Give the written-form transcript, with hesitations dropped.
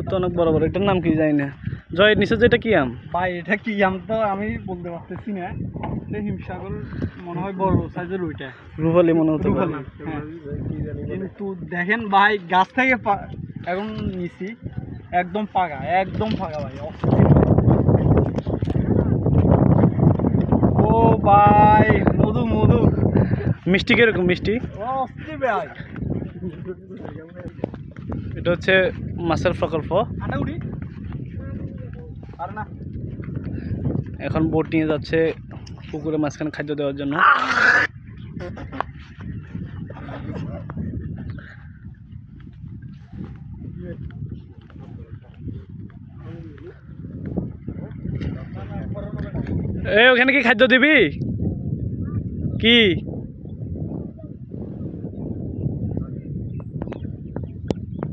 আমগুলো তো অনেক বড় বড়। এটার নাম কি জানি না। জয়ের নিচে যেটা কি আম? ভাই এটা কি আম তো আমি বলতে পারতেছি না। এটা হিমসাগর মনে হয় বড় সাইজের ওইটা। রুপালি মনে হতে পারে। হ্যাঁ। কিন্তু দেখেন ভাই গাছ থেকে এখন নিছি একদম পাকা ভাই অস্থির। ও ভাই মধু মধু মিষ্টি কিরকম মিষ্টি? অস্থির ভাই। এটা হচ্ছে মাছের প্রকল্প। আটাউড়ি আর না এখন বোট নিয়ে যাচ্ছে পুকুরে মাঝখানে খাদ্য দেওয়ার জন্য। ওখানে কি খাদ্য দিবি কি?